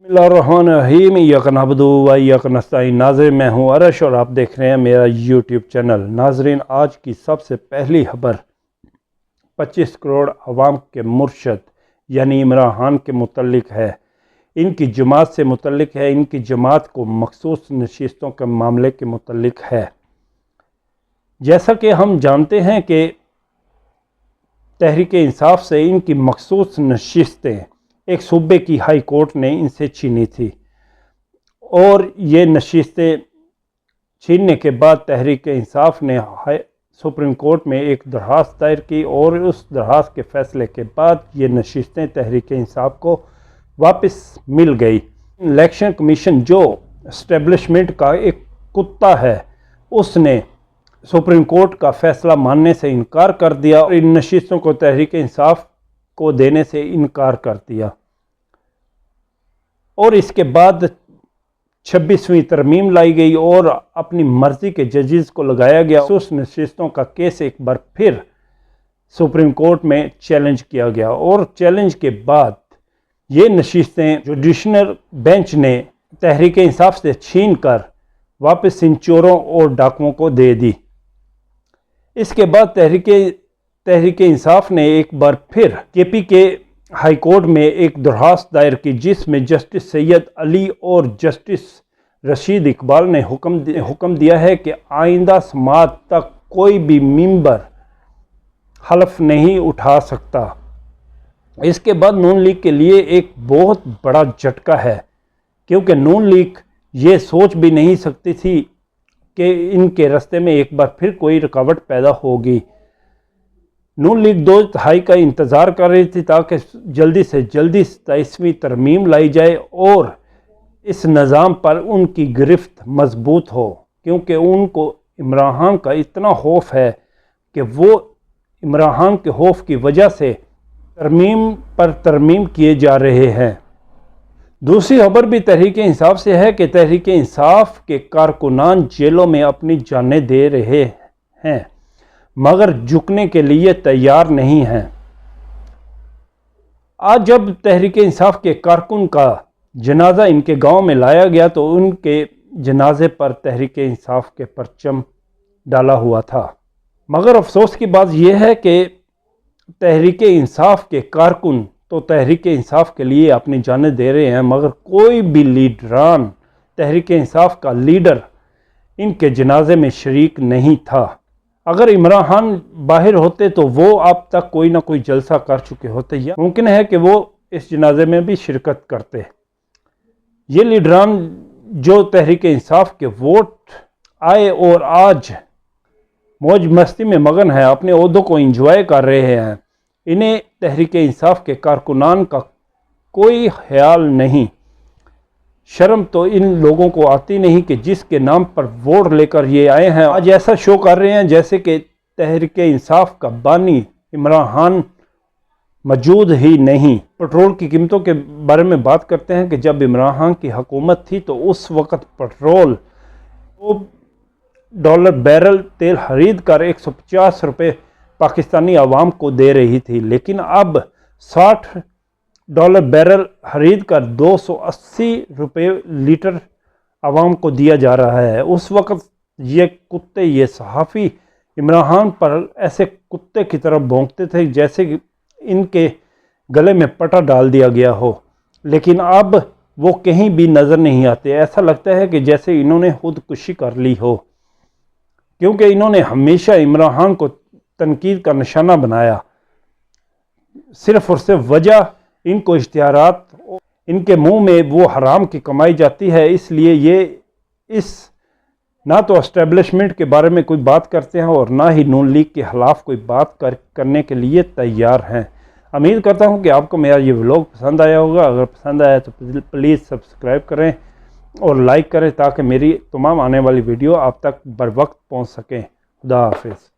बिस्मिल्लाहिर्रहमानिर्रहीम इय्याका नअबुदु व इय्याका नस्तईन। नाज़रीन, मैं हूँ अरश और आप देख रहे हैं मेरा यूट्यूब चैनल। नाज़रीन, आज की सबसे पहली खबर 25 करोड़ अवाम के मुर्शद यानी इमरान खान के मुतल्लिक है। इनकी जमात से मुतल्लिक है, इनकी जमात को मखसूस नशिस्तों के मामले के मुतल्लिक है। जैसा कि हम जानते हैं कि तहरीक इंसाफ से इनकी मखसूस नशिस्तें एक सूबे की हाई कोर्ट ने इनसे छीनी थी और ये नशिस्तें छीनने के बाद तहरीक इंसाफ ने सुप्रीम कोर्ट में एक दरख्वास्त दायर की और उस दरख्वास्त के फैसले के बाद ये नशिस्तें तहरीक इंसाफ को वापस मिल गई। इलेक्शन कमीशन जो एस्टेब्लिशमेंट का एक कुत्ता है, उसने सुप्रीम कोर्ट का फैसला मानने से इनकार कर दिया और इन नशिस्तों को तहरीक इंसाफ को देने से इनकार कर दिया। और इसके बाद 26वीं तरमीम लाई गई और अपनी मर्ज़ी के जजेस को लगाया गया। उस नशिस्तों का केस एक बार फिर सुप्रीम कोर्ट में चैलेंज किया गया और चैलेंज के बाद ये नशिस्तें जुडिशनल बेंच ने तहरीक इंसाफ से छीन कर वापस इन चोरों और डाकुओं को दे दी। इसके बाद तहरीक इंसाफ ने एक बार फिर केपी के हाई कोर्ट में एक दरख्वास्त दायर की, जिसमें जस्टिस सैयद अली और जस्टिस रशीद इकबाल ने हुक्म दिया है कि आइंदा समात तक कोई भी मेंबर हल्फ नहीं उठा सकता। इसके बाद नून लीग के लिए एक बहुत बड़ा झटका है, क्योंकि नून लीग ये सोच भी नहीं सकती थी कि इनके रास्ते में एक बार फिर कोई रुकावट पैदा होगी। नून लीग 2 तिहाई का इंतज़ार कर रही थी ताकि जल्दी से जल्दी 27वीं तरमीम लाई जाए और इस निज़ाम पर उनकी गिरफ्त मजबूत हो, क्योंकि उनको इमरान खान का इतना खौफ है कि वो इमरान खान के खौफ की वजह से तरमीम पर तरमीम किए जा रहे हैं। दूसरी खबर भी तहरीक इंसाफ से है कि तहरीक इंसाफ के कारकुनान जेलों में अपनी जानें दे रहे हैं मगर झुकने के लिए तैयार नहीं हैं। आज जब तहरीक इंसाफ के कारकुन का जनाजा इनके गांव में लाया गया तो उनके जनाजे पर तहरीक इंसाफ के परचम डाला हुआ था। मगर अफसोस की बात यह है कि तहरीक इंसाफ के कारकुन तो तहरीक इंसाफ के लिए अपनी जानें दे रहे हैं, मगर कोई भी लीडरान तहरीक इंसाफ का लीडर इनके जनाजे में शरीक नहीं था। अगर इमरान खान बाहर होते तो वो अब तक कोई ना कोई जलसा कर चुके होते, या मुमकिन है कि वो इस जनाजे में भी शिरकत करते। ये लीडरान जो तहरीक इंसाफ के वोट आए और आज मौज मस्ती में मगन है, अपने ओहदों को एंजॉय कर रहे हैं, इन्हें तहरीक इंसाफ के कारकुनान का कोई ख्याल नहीं। शर्म तो इन लोगों को आती नहीं कि जिसके नाम पर वोट लेकर ये आए हैं, आज ऐसा शो कर रहे हैं जैसे कि तहरीक इंसाफ का बानी इमरान खान मौजूद ही नहीं। पेट्रोल की कीमतों के बारे में बात करते हैं कि जब इमरान खान की हुकूमत थी तो उस वक़्त पेट्रोल $2 बैरल तेल खरीद कर 150 रुपये पाकिस्तानी आवाम को दे रही थी, लेकिन अब $60 बैरल खरीद कर 280 रुपये लीटर आवाम को दिया जा रहा है। उस वक़्त ये कुत्ते, ये सहाफ़ी इमरान खान पर ऐसे कुत्ते की तरह भौंकते थे जैसे कि इनके गले में पटा डाल दिया गया हो, लेकिन अब वो कहीं भी नज़र नहीं आते। ऐसा लगता है कि जैसे इन्होंने खुदकुशी कर ली हो, क्योंकि इन्होंने हमेशा इमरान खान को तनकीद का निशाना बनाया। सिर्फ और सिर्फ वजह इनको इश्तिहारात, इनके मुंह में वो हराम की कमाई जाती है, इसलिए ये इस ना तो एस्टेब्लिशमेंट के बारे में कोई बात करते हैं और ना ही नून लीग के खिलाफ कोई बात करने के लिए तैयार हैं। उम्मीद करता हूं कि आपको मेरा ये व्लॉग पसंद आया होगा। अगर पसंद आया तो प्लीज़ सब्सक्राइब करें और लाइक करें ताकि मेरी तमाम आने वाली वीडियो आप तक बर वक्त पहुँच सकें। खुदा हाफिज़।